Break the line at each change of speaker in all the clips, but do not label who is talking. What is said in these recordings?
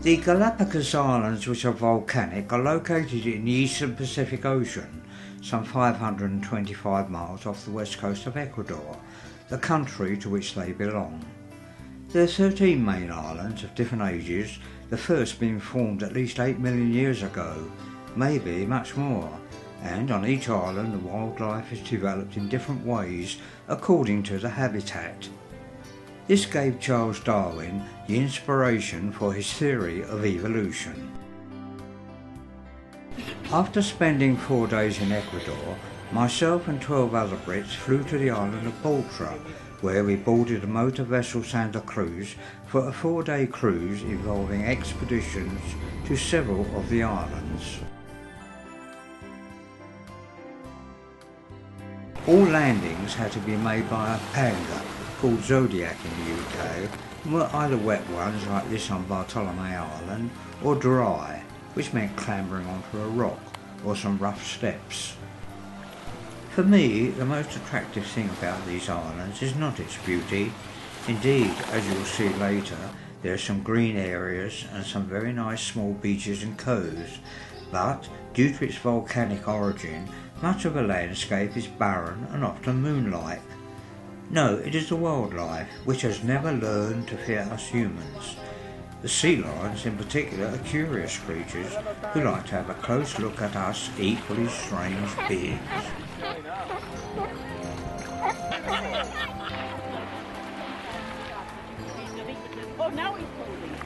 The Galapagos Islands, which are volcanic, are located in the eastern Pacific Ocean, some 525 miles off the west coast of Ecuador, the country to which they belong. There are 13 main islands of different ages, the first being formed at least 8 million years ago, maybe much more, and on each island the wildlife is developed in different ways according to the habitat. This gave Charles Darwin the inspiration for his theory of evolution. After spending 4 days in Ecuador, myself and 12 other Brits flew to the island of Baltra, where we boarded a motor vessel Santa Cruz for a 4-day cruise involving expeditions to several of the islands. All landings had to be made by a panga, called Zodiac in the UK, and were either wet ones like this on Bartolome Island, or dry, which meant clambering onto a rock or some rough steps. For me, the most attractive thing about these islands is not its beauty. Indeed, as you will see later, there are some green areas and some very nice small beaches and coves, but due to its volcanic origin, much of the landscape is barren and often moonlight. No, it is the wildlife which has never learned to fear us humans. The sea lions in particular are curious creatures who like to have a close look at us equally strange beings.
Oh, now he's moving.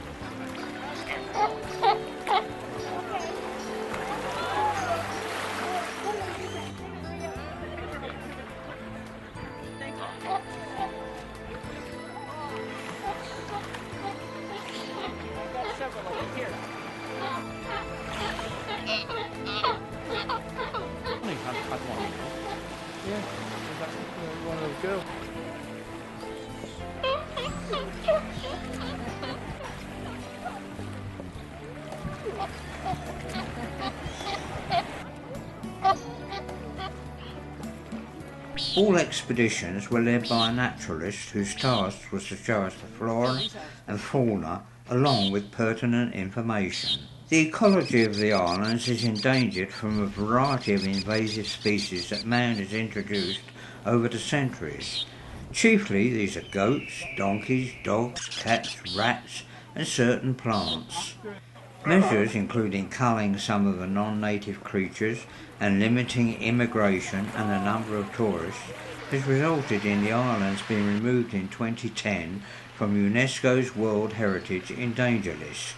Yeah, that's one of those girls.
All expeditions were led by a naturalist whose task was to show us the flora and fauna along with pertinent information. The ecology of the islands is endangered from a variety of invasive species that man has introduced over the centuries. Chiefly these are goats, donkeys, dogs, cats, rats and certain plants. Measures including culling some of the non-native creatures and limiting immigration and the number of tourists has resulted in the islands being removed in 2010 from UNESCO's World Heritage in Danger List.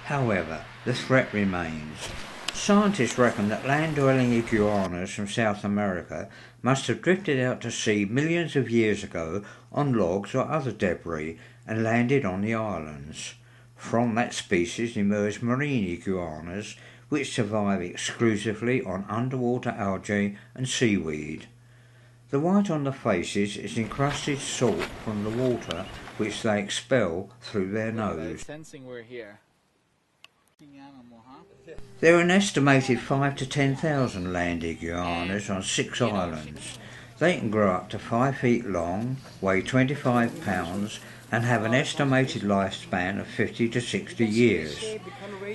However, the threat remains. Scientists reckon that land-dwelling iguanas from South America must have drifted out to sea millions of years ago on logs or other debris and landed on the islands. From that species emerged marine iguanas, which survive exclusively on underwater algae and seaweed. The white on the faces is encrusted salt from the water which they expel through their nose.
Sensing we're here.
There are an estimated 5 to 10,000 land iguanas on 6 islands. They can grow up to 5 feet long, weigh 25 pounds and have an estimated lifespan of 50 to 60 years.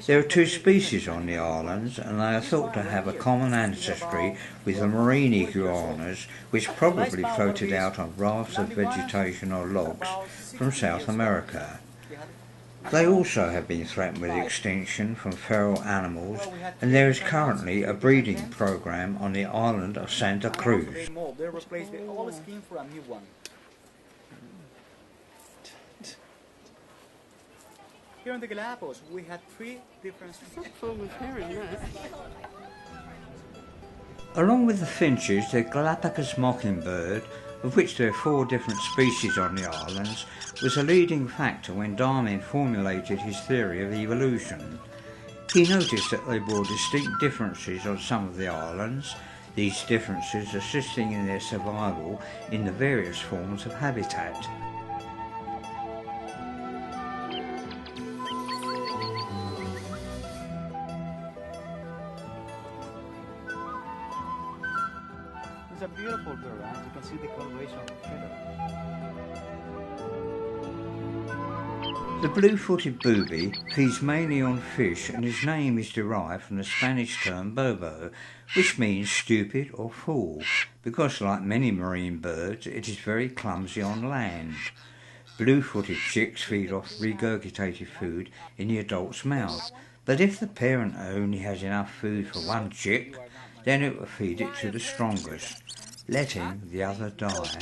There are 2 species on the islands and they are thought to have a common ancestry with the marine iguanas, which probably floated out on rafts of vegetation or logs from South America. They also have been threatened with extinction from feral animals, and there is currently a breeding program on the island of Santa Cruz.
They're replaced with all skin for a new one. Here in the Galapagos, we had 3 different species.
Along with the finches, the Galapagos mockingbird, of which there are 4 different species on the islands, was a leading factor when Darwin formulated his theory of evolution. He noticed that they bore distinct differences on some of the islands, these differences assisting in their survival in the various forms of habitat.
It's a beautiful bird, right? You can see the coloration of the feather.
The blue-footed booby feeds mainly on fish, and his name is derived from the Spanish term bobo, which means stupid or fool, because like many marine birds it is very clumsy on land. Blue-footed chicks feed off regurgitated food in the adult's mouth, but if the parent only has enough food for one chick, then it will feed it to the strongest, letting the other die.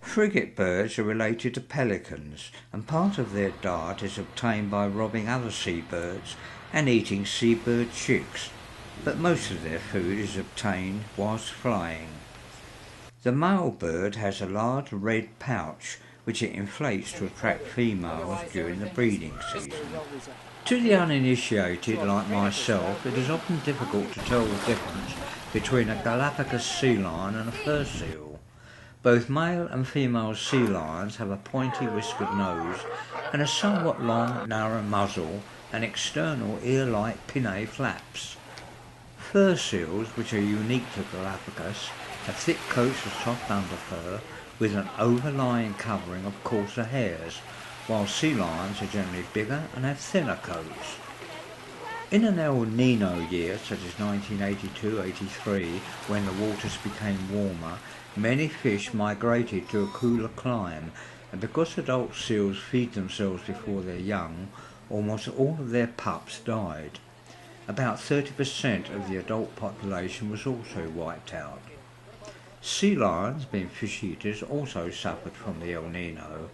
Frigate birds are related to pelicans, and part of their diet is obtained by robbing other seabirds and eating seabird chicks, but most of their food is obtained whilst flying. The male bird has a large red pouch which it inflates to attract females during the breeding season. To the uninitiated like myself, it is often difficult to tell the difference between a Galapagos sea lion and a fur seal. Both male and female sea lions have a pointy whiskered nose and a somewhat long, narrow muzzle and external ear-like pinnae flaps. Fur seals, which are unique to Galapagos, have thick coats of soft underfur with an overlying covering of coarser hairs, while sea lions are generally bigger and have thinner coats. In an El Nino year, such as 1982-83, when the waters became warmer, many fish migrated to a cooler clime, and because adult seals feed themselves before they're young, almost all of their pups died. About 30% of the adult population was also wiped out. Sea lions, being fish eaters, also suffered from the El Nino.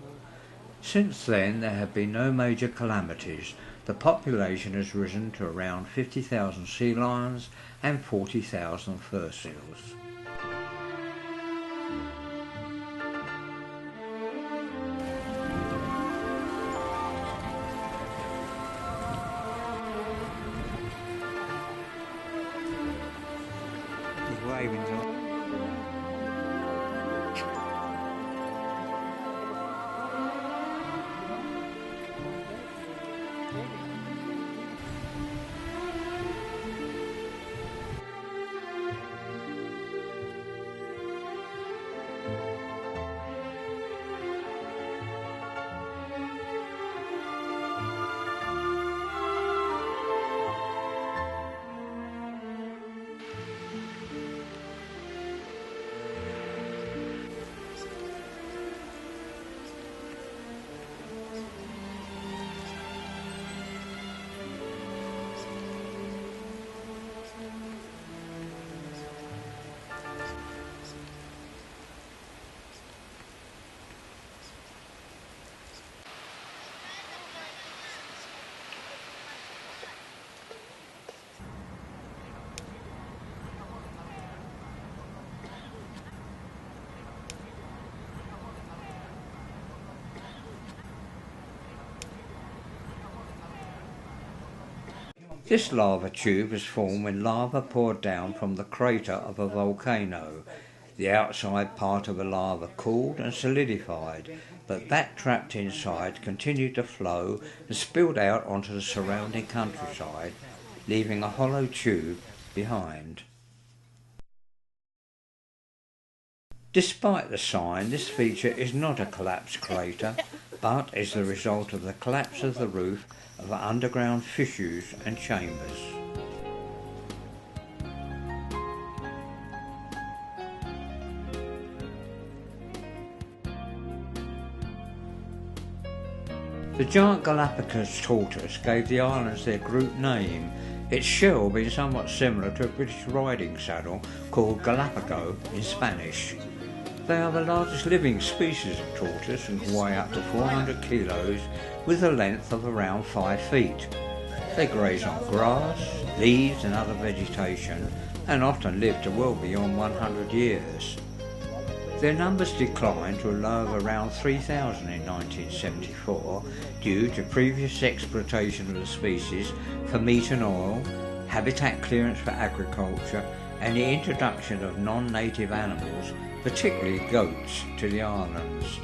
Since then there have been no major calamities. The population has risen to around 50,000 sea lions and 40,000 fur seals. This lava tube was formed when lava poured down from the crater of a volcano. The outside part of the lava cooled and solidified, but that trapped inside continued to flow and spilled out onto the surrounding countryside, leaving a hollow tube behind. Despite the sign, this feature is not a collapsed crater, but is the result of the collapse of the roof of underground fissures and chambers. The giant Galapagos tortoise gave the islands their group name, its shell being somewhat similar to a British riding saddle called Galapagos in Spanish. They are the largest living species of tortoise and can weigh up to 400 kilos with a length of around 5 feet. They graze on grass, leaves and other vegetation and often live to well beyond 100 years. Their numbers declined to a low of around 3,000 in 1974 due to previous exploitation of the species for meat and oil, habitat clearance for agriculture and the introduction of non-native animals, particularly goats, to the islands.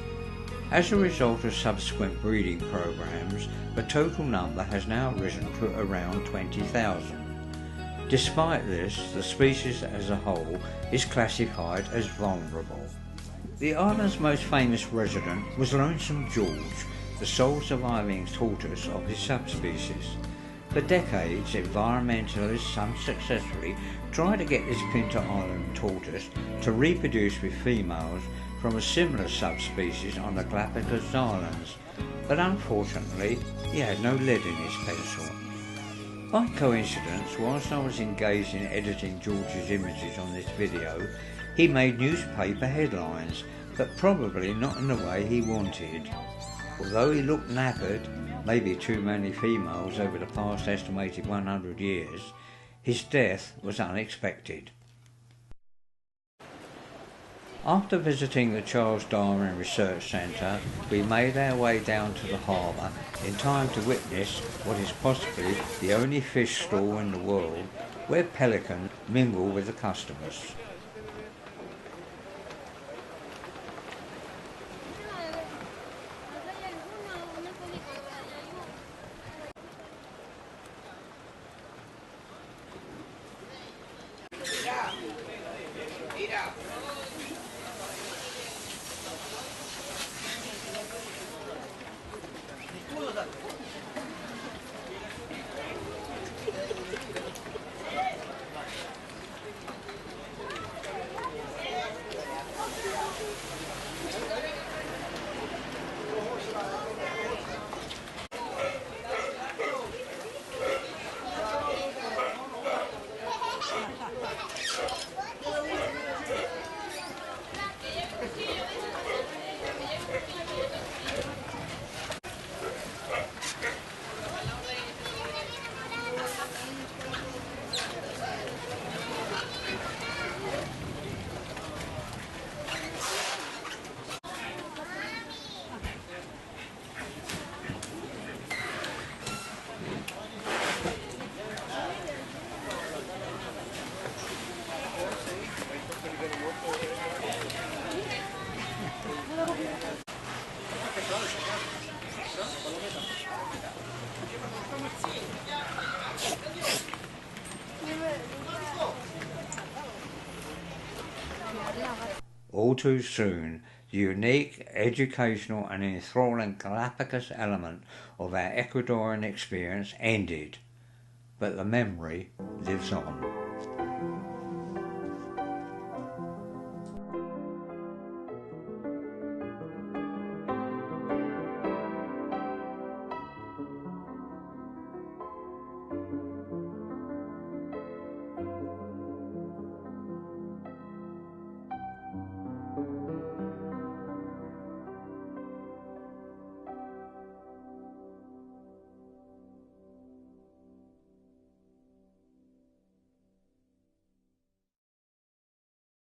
As a result of subsequent breeding programs, the total number has now risen to around 20,000. Despite this, the species as a whole is classified as vulnerable. The island's most famous resident was Lonesome George, the sole surviving tortoise of his subspecies. For decades, environmentalists unsuccessfully tried to get this Pinta Island tortoise to reproduce with females from a similar subspecies on the Galapagos Islands, but unfortunately he had no lead in his pencil. By coincidence, whilst I was engaged in editing George's images on this video, he made newspaper headlines, but probably not in the way he wanted. Although he looked knackered, maybe too many females over the past estimated 100 years, his death was unexpected. After visiting the Charles Darwin Research Centre, we made our way down to the harbour in time to witness what is possibly the only fish stall in the world where pelicans mingle with the customers. All too soon, the unique, educational and enthralling Galapagos element of our Ecuadorian experience ended, but the memory lives on.